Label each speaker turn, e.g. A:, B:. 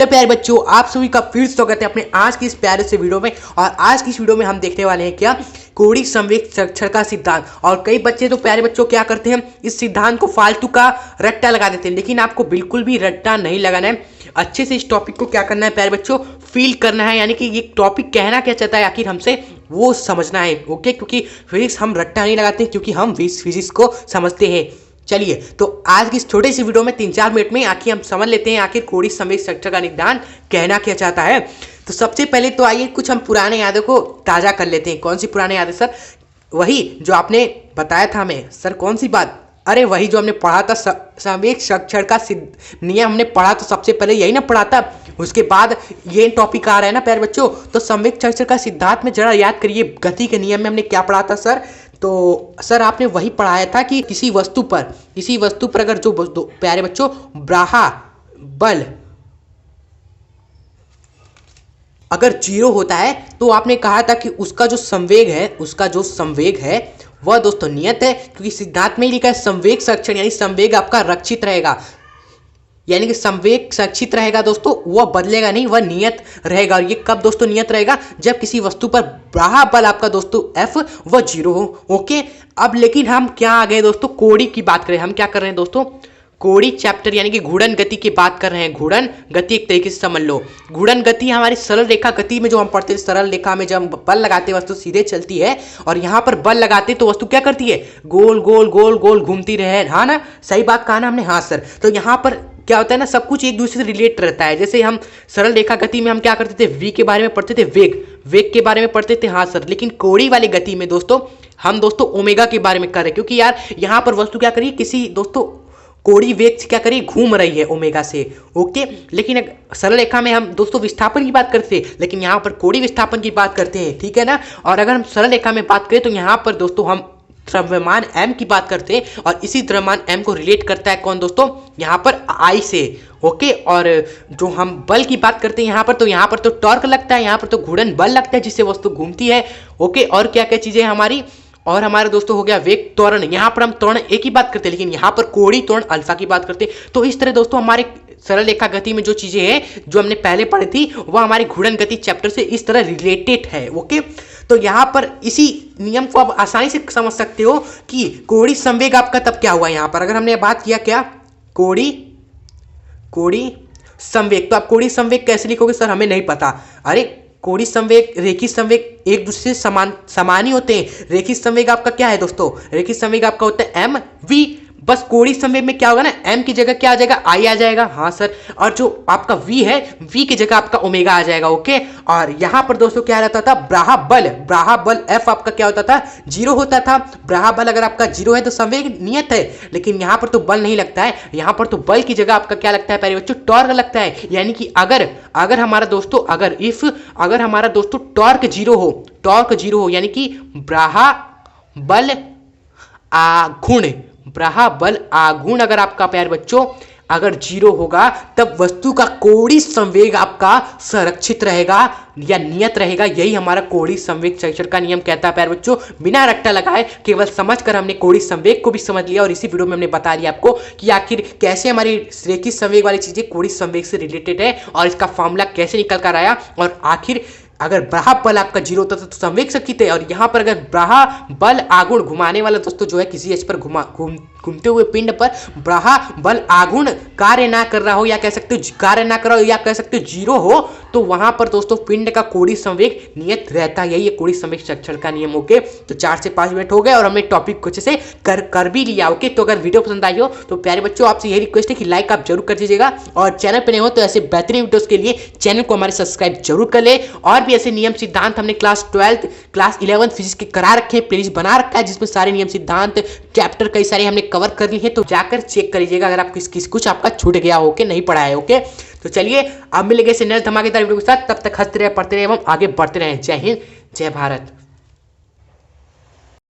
A: प्यारे बच्चों, आप सभी का फिर स्वागत है अपने आज की इस प्यारे से वीडियो में। और आज की इस वीडियो में हम देखने वाले हैं क्या कोणीय संवेग संरक्षण का सिद्धांत। और कई बच्चे तो प्यारे बच्चों क्या करते हैं, इस सिद्धांत को फालतू का रट्टा लगा देते हैं, लेकिन आपको बिल्कुल भी रट्टा नहीं लगाना है। अच्छे से इस टॉपिक को क्या करना है प्यारे बच्चों, फील करना है, यानी कि ये टॉपिक कहना क्या चाहता है आखिर हमसे वो समझना है। ओके, क्योंकि फिजिक्स हम रट्टा नहीं लगाते, क्योंकि हम फिजिक्स को समझते हैं। चलिए, तो आज की इस छोटे सी वीडियो में 3-4 मिनट में आखिर हम समझ लेते हैं आखिर कोणीय संवेग संरक्षण का सिद्धांत कहना क्या चाहता है। तो सबसे पहले तो आइए कुछ हम पुराने यादों को ताज़ा कर लेते हैं। कौन सी पुराने यादें सर? वही जो आपने बताया था हमें। सर कौन सी बात? अरे वही जो हमने पढ़ा था, संवेग संरक्षण का नियम हमने पढ़ा, तो सबसे पहले यही ना पढ़ा था। उसके बाद ये टॉपिक आ रहा है ना प्यारे बच्चों। तो संवेग संरक्षण का सिद्धांत में जरा याद करिए, गति के नियम में हमने क्या पढ़ा था सर? तो सर आपने वही पढ़ाया था कि किसी वस्तु पर अगर जो प्यारे बच्चों ब्राहा बल अगर 0 होता है, तो आपने कहा था कि उसका जो संवेग है वह दोस्तों नियत है, क्योंकि सिद्धांत में ही लिखा है संवेग संरक्षण, यानी संवेग आपका रक्षित रहेगा। यानी कि संवेग संरक्षित रहेगा दोस्तों, वह बदलेगा नहीं, वह नियत रहेगा। और ये कब दोस्तों नियत रहेगा? जब किसी वस्तु पर ब्राहा बल आपका दोस्तों F वह 0 हो। ओके, अब लेकिन हम क्या आ गए दोस्तों, कोणीय की बात करें। हम क्या कर रहे हैं दोस्तों, कोणीय चैप्टर यानी कि घूर्णन गति की बात कर रहे हैं। घूर्णन गति एक तरीके से समझ लो। घूर्णन गति हमारी सरल रेखा गति में जो हम पढ़ते हैं, सरल रेखा में जब हम बल लगाते हैं वस्तु सीधे चलती है, और यहाँ पर बल लगाते तो वस्तु क्या करती है, गोल गोल गोल गोल घूमती रहे। हाँ ना, सही बात कहा ना हमने? हाँ सर। तो यहाँ पर क्या होता है ना, सब कुछ एक दूसरे से रिलेट रहता है। जैसे हम सरल रेखा गति में हम क्या करते थे, वी के बारे में पढ़ते थे, वेग के बारे में पढ़ते थे। हाँ सर। लेकिन कोणीय वाली गति में दोस्तों हम दोस्तों ओमेगा के बारे में कर रहे हैं, क्योंकि यार यहाँ पर वस्तु क्या करिए, किसी दोस्तों कोणीय वेग से क्या करिए, घूम रही है ओमेगा से। ओके, लेकिन सरल रेखा में हम दोस्तों विस्थापन की बात करते हैं, लेकिन यहाँ पर कोणीय विस्थापन की बात करते हैं। ठीक है ना? और अगर हम सरल रेखा में बात करें तो यहाँ पर दोस्तों हम द्रव्यमान m की बात करते हैं, और इसी द्रव्यमान m को रिलेट करता है कौन दोस्तों, यहाँ पर I से। ओके, और जो हम बल की बात करते हैं यहाँ पर, तो यहाँ पर तो टॉर्क लगता है, यहाँ पर तो घूर्णन बल लगता है जिससे वस्तु घूमती है। ओके, और क्या क्या चीजें हमारी, और हमारे दोस्तों हो गया वेग त्वरण। यहाँ पर हम त्वरण ए की बात करते हैं, लेकिन यहाँ पर कोणीय त्वरण अल्फा की बात करते हैं। तो इस तरह दोस्तों हमारे सरल रेखा गति में जो चीजें हैं जो हमने पहले पढ़ी थी, वह हमारी घूर्णन गति चैप्टर से इस तरह रिलेटेड है। ओके, तो यहाँ पर इसी नियम को आप आसानी से समझ सकते हो कि कोणीय संवेग आपका तब क्या हुआ। यहाँ पर अगर हमने बात किया क्या, कोणीय संवेग, तो आप कोणीय संवेग कैसे लिखोगे सर? हमें नहीं पता। अरे कोणीय संवेग, रेखीय संवेग एक दूसरे से समान ही होते हैं। रेखीय संवेग आपका क्या है दोस्तों? रेखीय संवेग आपका होता है m v। बस कोणीय संवेग में क्या होगा ना, m की जगह क्या आ जाएगा, I आ जाएगा। हाँ सर। और जो आपका v है, v की जगह आपका ओमेगा आ जाएगा। ओके, और यहाँ पर दोस्तों क्या रहता था, ब्राहा बल F आपका क्या होता था, 0 होता था। ब्राहा बल अगर आपका 0 है तो संवेग नियत है, लेकिन यहाँ पर तो बल नहीं लगता है। यहाँ पर तो बल की जगह आपका क्या लगता है प्यारे बच्चों, टॉर्क लगता है। यानी कि अगर हमारा दोस्तों टॉर्क 0 हो, यानी कि ब्राहा बल आघूर्ण अगर आपका प्यारे बच्चों अगर 0 होगा, तब वस्तु का कोणीय संवेग आपका संरक्षित रहेगा या नियत रहेगा। यही हमारा कोणीय संवेग संरक्षण का नियम कहता है प्यारे बच्चों। बिना रट्टा लगाए, केवल समझकर हमने कोणीय संवेग को भी समझ लिया, और इसी वीडियो में हमने बता दिया आपको कि आखिर कैसे हमारी रेखीय संवेग वाली चीजें कोणीय संवेग से रिलेटेड है, और इसका फॉर्मूला कैसे निकल कर आया। और आखिर अगर ब्राहा बल आपका 0 होता तो संवेग संरक्षित है, और यहाँ पर अगर ब्राहा बल आघूर्ण घुमाने वाला दोस्तों जो है, किसी एच पर घूमते हुए पिंड पर ब्राहा बल आघूर्ण कार्य ना कर रहा हो, या कह सकते हो या कह सकते हो 0 हो, तो वहां पर दोस्तों पिंड का कोणीय संवेग नियत रहता है। यही है कोणीय संवेग संरक्षण का नियम। ओके, तो 4 से 5 मिनट हो गए और हमने टॉपिक कुछ से कर भी लिया। ओके, तो अगर वीडियो पसंद आई हो तो प्यारे बच्चों आपसे यही रिक्वेस्ट है कि लाइक आप जरूर कर दीजिएगा, और चैनल पर नहीं हो तो ऐसे बेहतरीन वीडियोस के लिए चैनल को हमारे सब्सक्राइब जरूर कर ले। और भी ऐसे नियम सिद्धांत हमने क्लास 12 क्लास 11 फिजिक्स के करा रखे हैं, प्लेलिस्ट बना रखा है, जिसमें सारे नियम सिद्धांत चैप्टर कई सारे हमने कवर कर लिए हैं। तो जाकर चेक कर लीजिएगा अगर आप कुछ आपका छूट गया हो के नहीं पढ़ा है। ओके, तो चलिए अब मिलेंगे ऐसे नए धमाकेदार वीडियो के साथ। तब तक हंसते रहे, पढ़ते रहे एवं आगे बढ़ते रहे। जय हिंद, जय भारत।